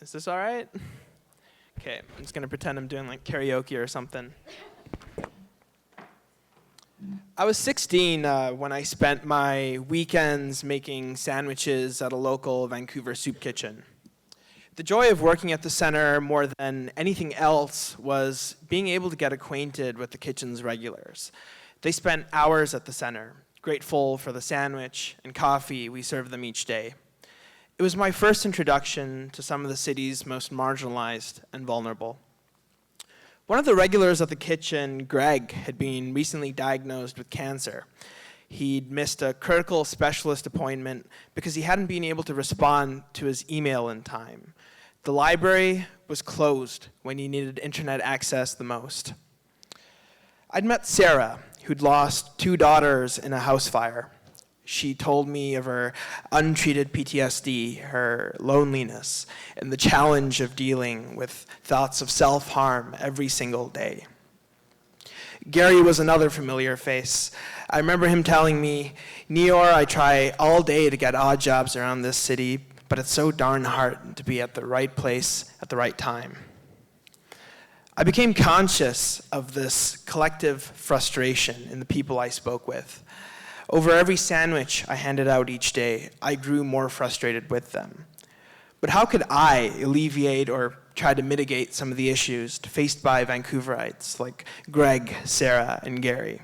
Is this all right? Okay, I'm just gonna pretend I'm doing like karaoke or something. I was 16 when I spent my weekends making sandwiches at a local Vancouver soup kitchen. The joy of working at the center more than anything else was being able to get acquainted with the kitchen's regulars. They spent hours at the center, grateful for the sandwich and coffee we served them each day. It was my first introduction to some of the city's most marginalized and vulnerable. One of the regulars at the kitchen, Greg, had been recently diagnosed with cancer. He'd missed a critical specialist appointment because he hadn't been able to respond to his email in time. The library was closed when he needed internet access the most. I'd met Sarah, who'd lost 2 daughters in a house fire. She told me of her untreated PTSD, her loneliness, and the challenge of dealing with thoughts of self-harm every single day. Gary was another familiar face. I remember him telling me, "Neor, I try all day to get odd jobs around this city, but it's so darn hard to be at the right place at the right time." I became conscious of this collective frustration in the people I spoke with. Over every sandwich I handed out each day, I grew more frustrated with them. But how could I alleviate or try to mitigate some of the issues faced by Vancouverites like Greg, Sarah, and Gary?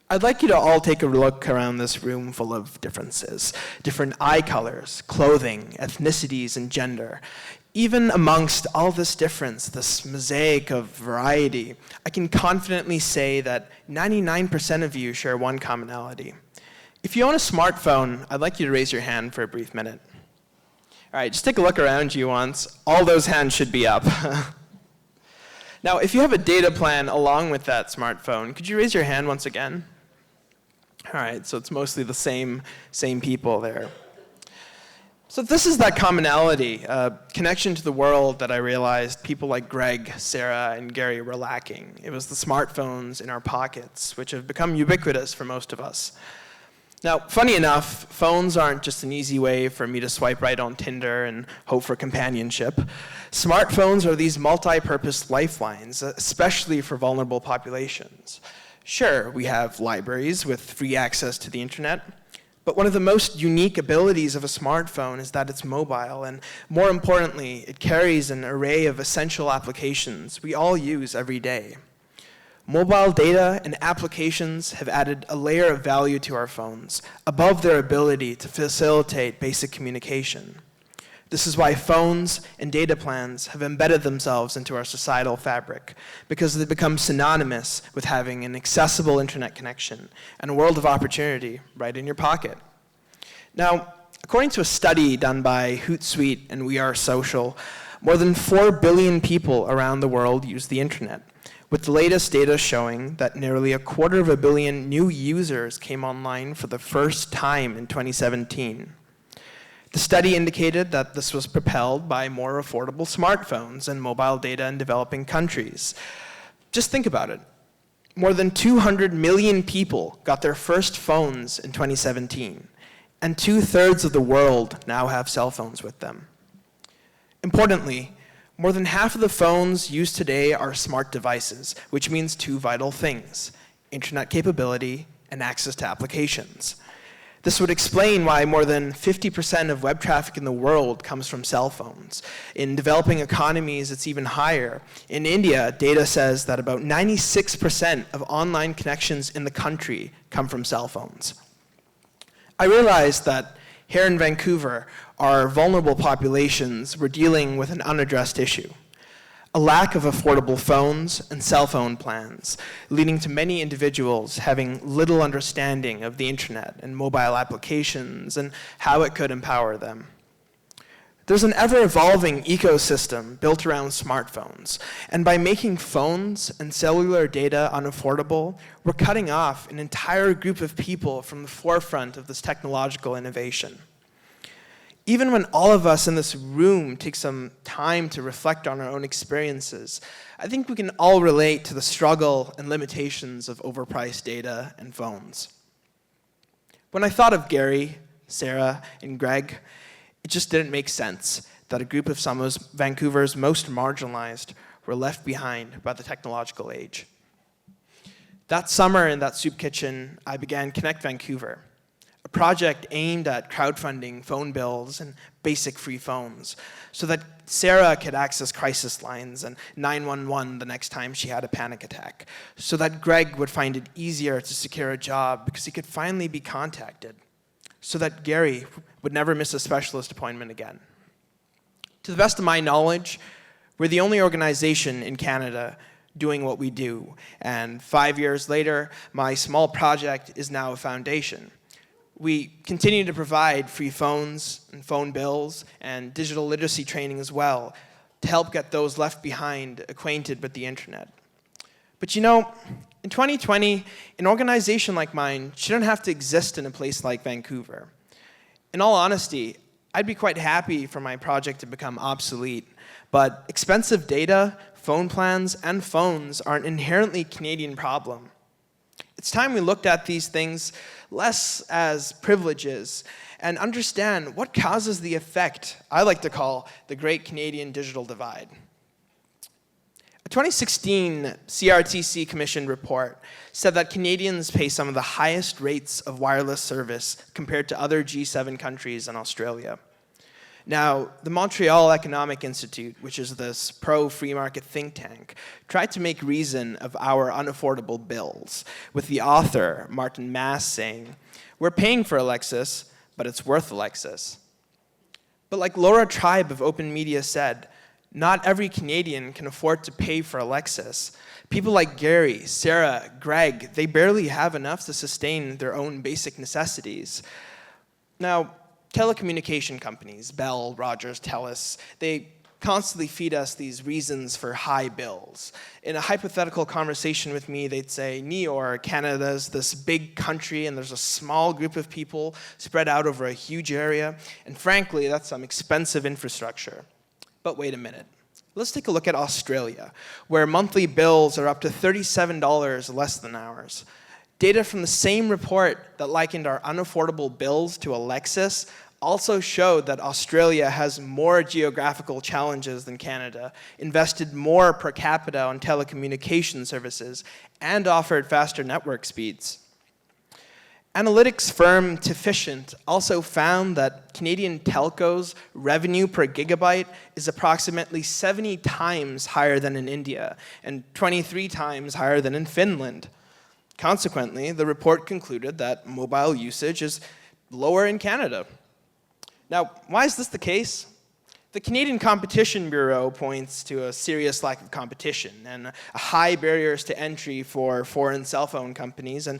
I'd like you to all take a look around this room full of differences, different eye colors, clothing, ethnicities, and gender. Even amongst all this difference, this mosaic of variety, I can confidently say that 99% of you share one commonality. If you own a smartphone, I'd like you to raise your hand for a brief minute. All right, just take a look around you once. All those hands should be up. Now, if you have a data plan along with that smartphone, could you raise your hand once again? All right, so it's mostly the same people there. So this is that commonality, connection to the world that I realized people like Greg, Sarah, and Gary were lacking. It was the smartphones in our pockets, which have become ubiquitous for most of us. Now, funny enough, phones aren't just an easy way for me to swipe right on Tinder and hope for companionship. Smartphones are these multi-purpose lifelines, especially for vulnerable populations. Sure, we have libraries with free access to the internet, but one of the most unique abilities of a smartphone is that it's mobile, and more importantly, it carries an array of essential applications we all use every day. Mobile data and applications have added a layer of value to our phones, above their ability to facilitate basic communication. This is why phones and data plans have embedded themselves into our societal fabric, because they become synonymous with having an accessible internet connection and a world of opportunity right in your pocket. Now, according to a study done by Hootsuite and We Are Social, more than 4 billion people around the world use the internet, with the latest data showing that nearly 250 million new users came online for the first time in 2017. The study indicated that this was propelled by more affordable smartphones and mobile data in developing countries. Just think about it. More than 200 million people got their first phones in 2017, and 2/3 of the world now have cell phones with them. Importantly, more than half of the phones used today are smart devices, which means 2 vital things: internet capability and access to applications. This would explain why more than 50% of web traffic in the world comes from cell phones. In developing economies, it's even higher. In India, data says that about 96% of online connections in the country come from cell phones. I realized that here in Vancouver, our vulnerable populations were dealing with an unaddressed issue: a lack of affordable phones and cell phone plans, leading to many individuals having little understanding of the internet and mobile applications and how it could empower them. There's an ever-evolving ecosystem built around smartphones, and by making phones and cellular data unaffordable, we're cutting off an entire group of people from the forefront of this technological innovation. Even when all of us in this room take some time to reflect on our own experiences, I think we can all relate to the struggle and limitations of overpriced data and phones. When I thought of Gary, Sarah, and Greg, it just didn't make sense. that a group of some of Vancouver's most marginalized were left behind by the technological age. That summer in that soup kitchen, I began Connect Vancouver, a project aimed at crowdfunding phone bills and basic free phones so that Sarah could access crisis lines and 911 the next time she had a panic attack, so that Greg would find it easier to secure a job because he could finally be contacted, so that Gary would never miss a specialist appointment again. To the best of my knowledge, we're the only organization in Canada doing what we do, and 5 years later, my small project is now a foundation. We continue to provide free phones and phone bills and digital literacy training as well to help get those left behind acquainted with the internet. But you know, in 2020, an organization like mine shouldn't have to exist in a place like Vancouver. In all honesty, I'd be quite happy for my project to become obsolete, but expensive data, phone plans, and phones are an inherently Canadian problem. It's time we looked at these things less as privileges and understand what causes the effect I like to call the Great Canadian Digital Divide. A 2016 CRTC commissioned report said that Canadians pay some of the highest rates of wireless service compared to other G7 countries and Australia. Now, the Montreal Economic Institute, which is this pro-free market think tank, tried to make reason of our unaffordable bills, with the author, Martin Mass, saying, "We're paying for Alexis, but it's worth Alexis." But like Laura Tribe of Open Media said, not every Canadian can afford to pay for Alexis. People like Gary, Sarah, Greg, they barely have enough to sustain their own basic necessities. Now, telecommunication companies, Bell, Rogers, TELUS, they constantly feed us these reasons for high bills. In a hypothetical conversation with me, they'd say, Neor, Canada's this big country and there's a small group of people spread out over a huge area, and frankly, that's some expensive infrastructure. But wait a minute. Let's take a look at Australia, where monthly bills are up to $37 less than ours. Data from the same report that likened our unaffordable bills to Alexis also showed that Australia has more geographical challenges than Canada, invested more per capita on telecommunication services, and offered faster network speeds. Analytics firm Tifficient also found that Canadian telcos' revenue per gigabyte is approximately 70 times higher than in India and 23 times higher than in Finland. Consequently, the report concluded that mobile usage is lower in Canada. Now, why is this the case? The Canadian Competition Bureau points to a serious lack of competition and high barriers to entry for foreign cell phone companies. And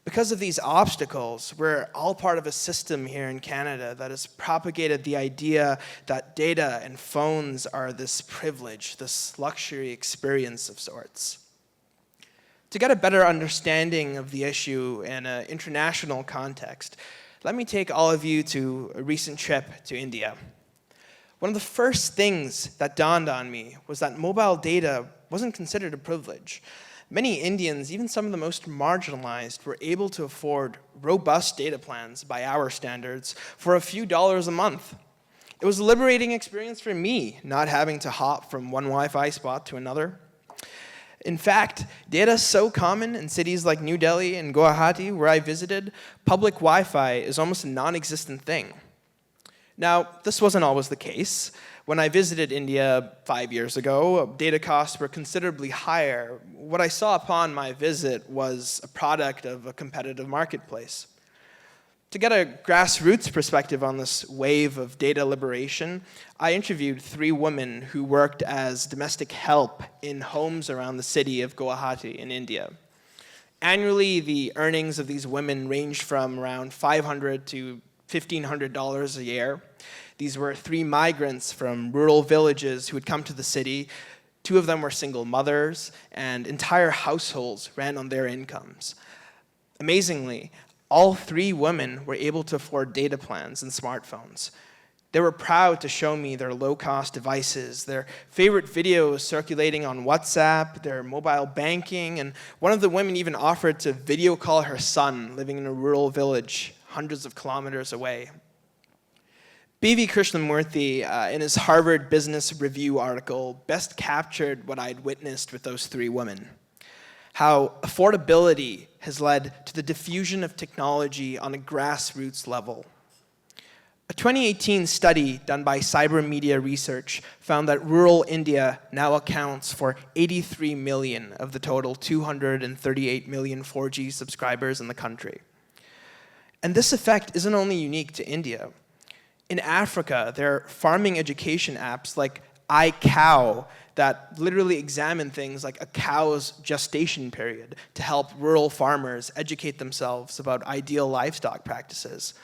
because of these obstacles, we're all part of a system here in Canada that has propagated the idea that data and phones are this privilege, this luxury experience of sorts. To get a better understanding of the issue in an international context, let me take all of you to a recent trip to India. One of the first things that dawned on me was that mobile data wasn't considered a privilege. Many Indians, even some of the most marginalized, were able to afford robust data plans by our standards for a few dollars a month. It was a liberating experience for me, not having to hop from one Wi-Fi spot to another. In fact, data is so common in cities like New Delhi and Guwahati, where I visited, public Wi-Fi is almost a non-existent thing. Now, this wasn't always the case. When I visited India 5 years ago, data costs were considerably higher. What I saw upon my visit was a product of a competitive marketplace. To get a grassroots perspective on this wave of data liberation, I interviewed 3 women who worked as domestic help in homes around the city of Guwahati in India. Annually, the earnings of these women ranged from around $500 to $1,500 a year. These were 3 migrants from rural villages who had come to the city. 2 of them were single mothers, and entire households ran on their incomes. Amazingly, all 3 women were able to afford data plans and smartphones. They were proud to show me their low-cost devices, their favorite videos circulating on WhatsApp, their mobile banking, and one of the women even offered to video call her son living in a rural village hundreds of kilometers away. B.V. Krishnamurthy, in his Harvard Business Review article, best captured what I'd witnessed with those three women. How affordability has led to the diffusion of technology on a grassroots level. A 2018 study done by Cyber Media Research found that rural India now accounts for 83 million of the total 238 million 4G subscribers in the country. And this effect isn't only unique to India. In Africa, there are farming education apps like iCow that literally examine things like a cow's gestation period to help rural farmers educate themselves about ideal livestock practices.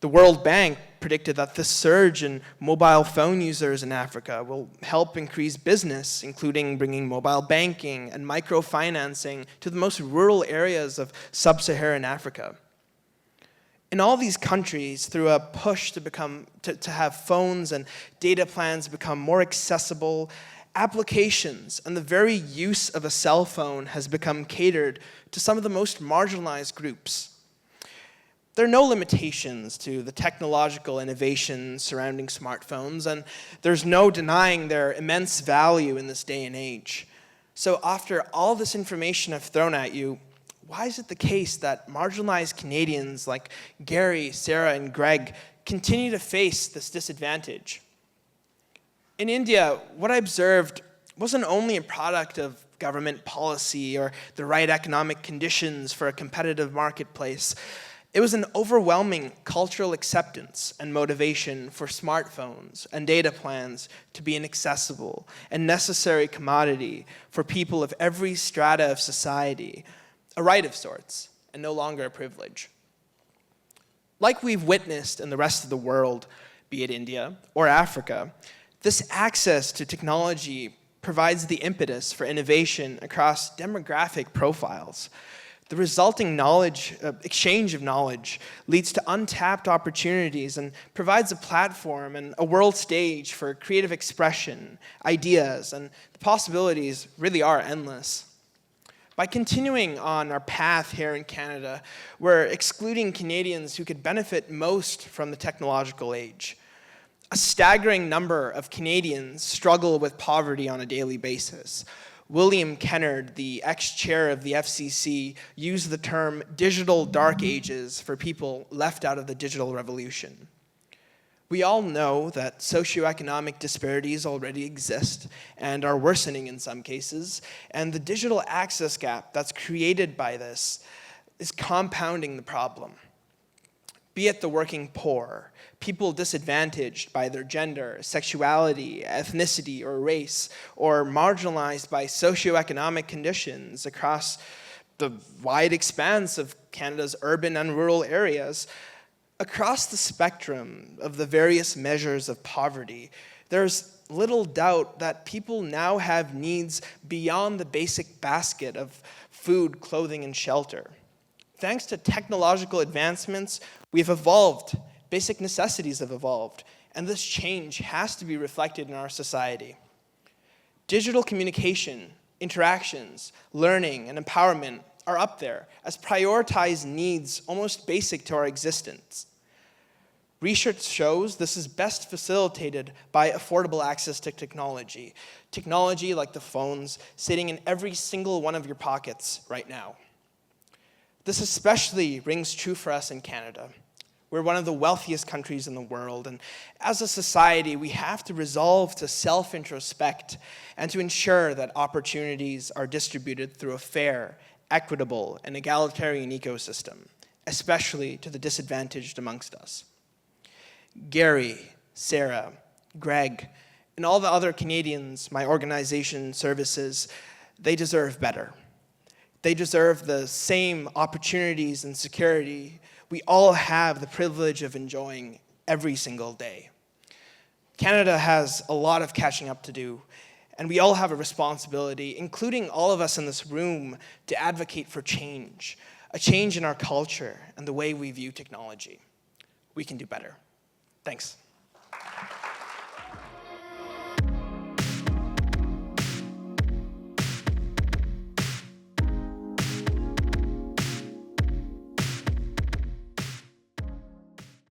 The World Bank predicted that this surge in mobile phone users in Africa will help increase business, including bringing mobile banking and microfinancing to the most rural areas of sub-Saharan Africa. In all these countries, through a push to have phones and data plans become more accessible, applications and the very use of a cell phone has become catered to some of the most marginalized groups. There are no limitations to the technological innovations surrounding smartphones, and there's no denying their immense value in this day and age. So after all this information I've thrown at you, why is it the case that marginalized Canadians like Gary, Sarah, and Greg continue to face this disadvantage? In India, what I observed wasn't only a product of government policy or the right economic conditions for a competitive marketplace. It was an overwhelming cultural acceptance and motivation for smartphones and data plans to be an accessible and necessary commodity for people of every strata of society, a right of sorts, and no longer a privilege. Like we've witnessed in the rest of the world, be it India or Africa, this access to technology provides the impetus for innovation across demographic profiles. The resulting exchange of knowledge leads to untapped opportunities and provides a platform and a world stage for creative expression, ideas, and the possibilities really are endless. By continuing on our path here in Canada, we're excluding Canadians who could benefit most from the technological age. A staggering number of Canadians struggle with poverty on a daily basis. William Kennard, the ex-chair of the FCC, used the term digital dark ages for people left out of the digital revolution. We all know that socioeconomic disparities already exist and are worsening in some cases, and the digital access gap that's created by this is compounding the problem. Be it the working poor, people disadvantaged by their gender, sexuality, ethnicity, or race, or marginalized by socioeconomic conditions across the wide expanse of Canada's urban and rural areas. Across the spectrum of the various measures of poverty, there's little doubt that people now have needs beyond the basic basket of food, clothing, and shelter. Thanks to technological advancements, we've evolved. Basic necessities have evolved, and this change has to be reflected in our society. Digital communication, interactions, learning, and empowerment are up there as prioritized needs almost basic to our existence. Research shows this is best facilitated by affordable access to technology. Technology like the phones sitting in every single one of your pockets right now. This especially rings true for us in Canada. We're one of the wealthiest countries in the world, and as a society, we have to resolve to self-introspect and to ensure that opportunities are distributed through a fair, equitable, and egalitarian ecosystem, especially to the disadvantaged amongst us. Gary, Sarah, Greg, and all the other Canadians my organization services, they deserve better. They deserve the same opportunities and security we all have the privilege of enjoying every single day. Canada has a lot of catching up to do, and we all have a responsibility, including all of us in this room, to advocate for change, a change in our culture and the way we view technology. We can do better. Thanks.